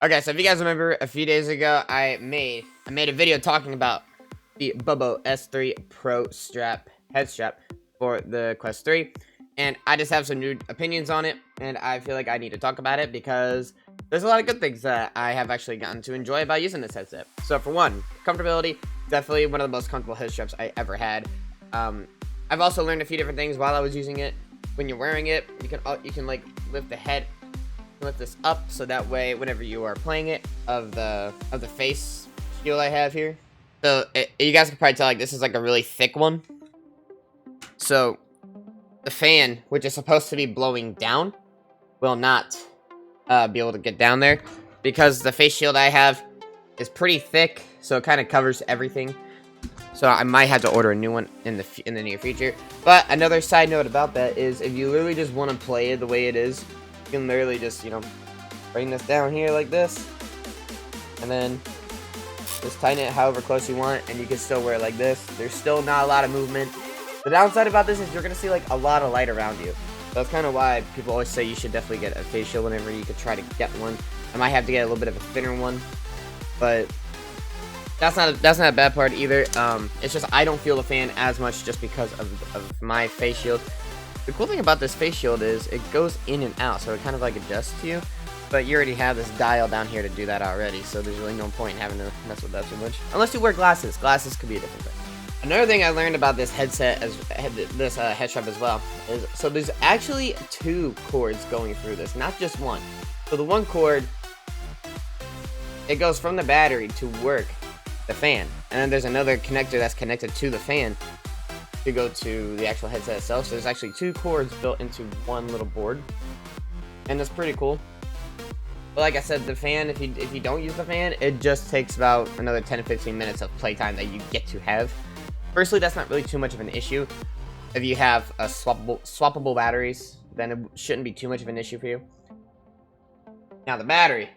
Okay, so if you guys remember, a few days ago, I made a video talking about the Bobo S3 Pro head strap for the Quest 3, and I just have some new opinions on it, and I feel like I need to talk about it because there's a lot of good things that I have actually gotten to enjoy about using this headset. So for one, comfortability, definitely one of the most comfortable head straps I ever had. I've also learned a few different things while I was using it. When you're wearing it, you can like lift the head. Lift this up so that way whenever you are playing it of the face shield I have here, so you guys can probably tell like this is like a really thick one, so the fan, which is supposed to be blowing down, will not be able to get down there because the face shield I have is pretty thick, so it kind of covers everything. So I might have to order a new one in the near future. But another side note about that is if you literally just want to play it the way it is, you can literally just, bring this down here like this, and then just tighten it however close you want, and you can still wear it like this. There's still not a lot of movement. The downside about this is you're going to see like a lot of light around you. That's kind of why people always say you should definitely get a face shield whenever you could try to get one. I might have to get a little bit of a thinner one, but that's not a bad part either. It's just I don't feel the fan as much just because of my face shield. The cool thing about this face shield is it goes in and out, so it kind of like adjusts to you, but you already have this dial down here to do that already, so there's really no point in having to mess with that too much. Unless you wear glasses. Glasses could be a different thing. Another thing I learned about this headset, this head strap as well, is so there's actually two cords going through this, not just one. So the one cord, it goes from the battery to work the fan, and then there's another connector that's connected to the fan to go to the actual headset itself. So there's actually two cords built into one little board, and that's pretty cool. But like I said, the fan, if you don't use the fan, it just takes about another 10 to 15 minutes of playtime that you get to have. Personally, that's not really too much of an issue. If you have a swappable batteries, then it shouldn't be too much of an issue for you. Now the battery.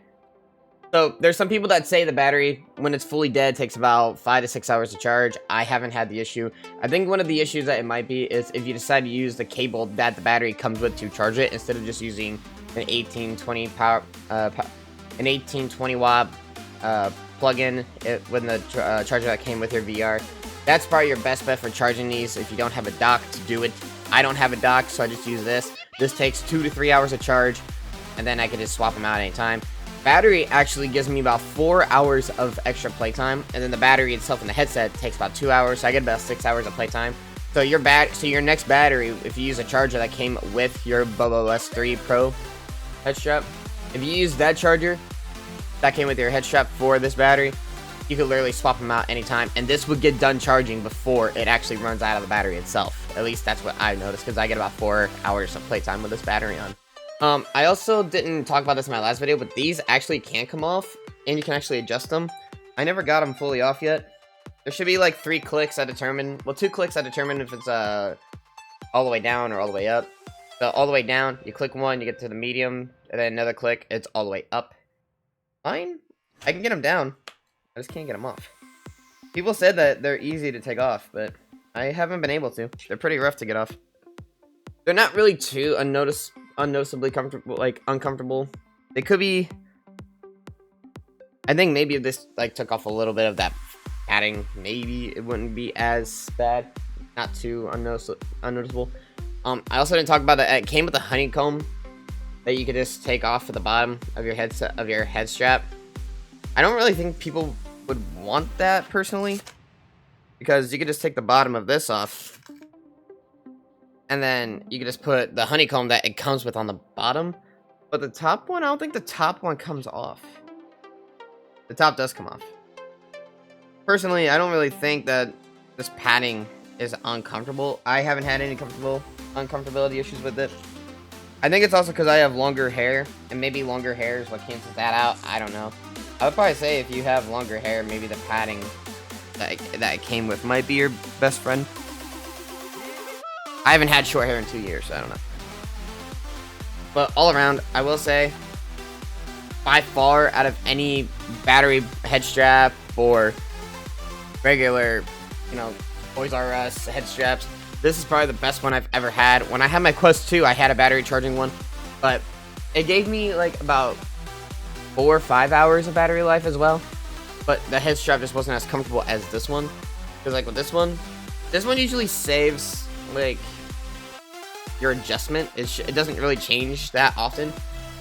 So there's some people that say the battery, when it's fully dead, takes about 5 to 6 hours to charge. I haven't had the issue. I think one of the issues that it might be is if you decide to use the cable that the battery comes with to charge it, instead of just using an 1820 watt plug-in when the charger that came with your VR. That's probably your best bet for charging these if you don't have a dock to do it. I don't have a dock, so I just use this. This takes 2 to 3 hours to charge, and then I can just swap them out anytime. Battery actually gives me about 4 hours of extra playtime, and then the battery itself in the headset takes about 2 hours, so I get about 6 hours of playtime. So your next battery, if you use a charger that came with your Bobo S3 Pro head strap, if you use that charger that came with your head strap for this battery, you could literally swap them out anytime, and this would get done charging before it actually runs out of the battery itself. At least that's what I noticed, because I get about 4 hours of playtime with this battery on. I also didn't talk about this in my last video, but these actually can come off, and you can actually adjust them. I never got them fully off yet. There should be like 3 clicks that determine, well, 2 clicks that determine if it's all the way down or all the way up. So all the way down, you click one, you get to the medium, and then another click, it's all the way up. Fine, I can get them down. I just can't get them off. People said that they're easy to take off, but I haven't been able to. They're pretty rough to get off. They're not really too unnoticeably comfortable, like uncomfortable. They could be. I think maybe if this like took off a little bit of that padding, maybe it wouldn't be as bad. Not too unnoticeable. I also didn't talk about that. It came with a honeycomb that you could just take off at the bottom of your head strap. I don't really think people would want that personally, because you could just take the bottom of this off, and then you could just put the honeycomb that it comes with on the bottom. But the top one, I don't think the top one comes off. The top does come off. Personally, I don't really think that this padding is uncomfortable. I haven't had any uncomfortability issues with it. I think it's also because I have longer hair, and maybe longer hair is what cancels that out. I don't know. I would probably say if you have longer hair, maybe the padding that it came with might be your best friend. I haven't had short hair in 2 years, so I don't know. But all around, I will say, by far, out of any battery head strap or regular, Toys R Us head straps, this is probably the best one I've ever had. When I had my Quest 2, I had a battery charging one, but it gave me like about 4 or 5 hours of battery life as well. But the head strap just wasn't as comfortable as this one. Because like with this one usually saves like your adjustment. It doesn't really change that often.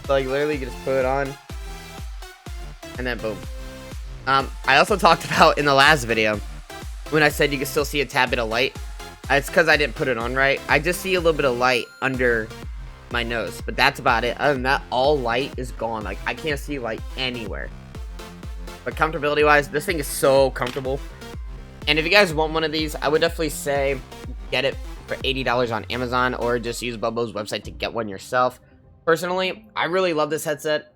So like literally you just put it on and then boom. I also talked about in the last video when I said you can still see a tad bit of light. It's because I didn't put it on right. I just see a little bit of light under my nose, but that's about it. Other than that, all light is gone. Like I can't see light anywhere. But comfortability wise, this thing is so comfortable. And if you guys want one of these, I would definitely say get it for $80 on Amazon, or just use Bobo's website to get one yourself. Personally, I really love this headset.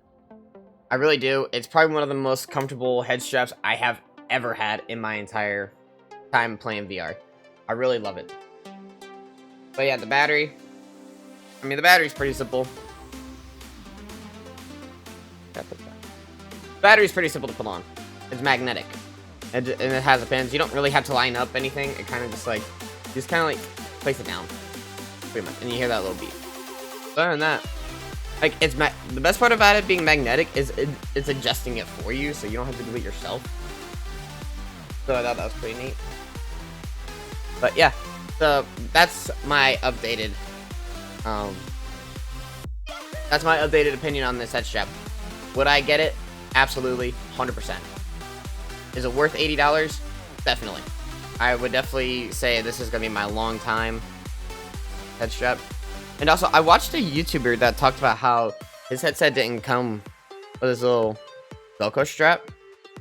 I really do. It's probably one of the most comfortable head straps I have ever had in my entire time playing VR. I really love it. But yeah, the battery. I mean, the battery's pretty simple. The battery's pretty simple to put on. It's magnetic. And it has a pins. You don't really have to line up anything. It kind of just like, place it down. Pretty much. And you hear that little beep. But other than that, like, the best part about it being magnetic is it's adjusting it for you, so you don't have to do it yourself. So I thought that was pretty neat. But yeah, so that's my updated opinion on this head strap. Would I get it? Absolutely, 100%. Is it worth $80? Definitely. I would definitely say this is gonna be my long time head strap. And also, I watched a YouTuber that talked about how his headset didn't come with his little Velcro strap.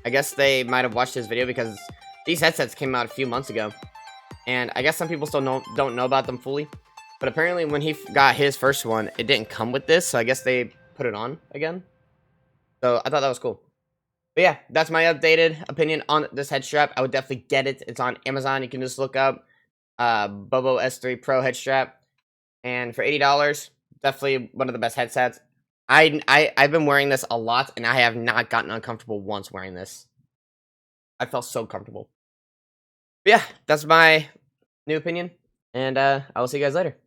I guess they might have watched his video because these headsets came out a few months ago. And I guess some people still don't know about them fully. But apparently when he got his first one, it didn't come with this. So I guess they put it on again. So I thought that was cool. But yeah, that's my updated opinion on this head strap. I would definitely get it. It's on Amazon. You can just look up Bobo S3 Pro head strap. And for $80, definitely one of the best headsets. I've been wearing this a lot, and I have not gotten uncomfortable once wearing this. I felt so comfortable. But yeah, that's my new opinion, and I will see you guys later.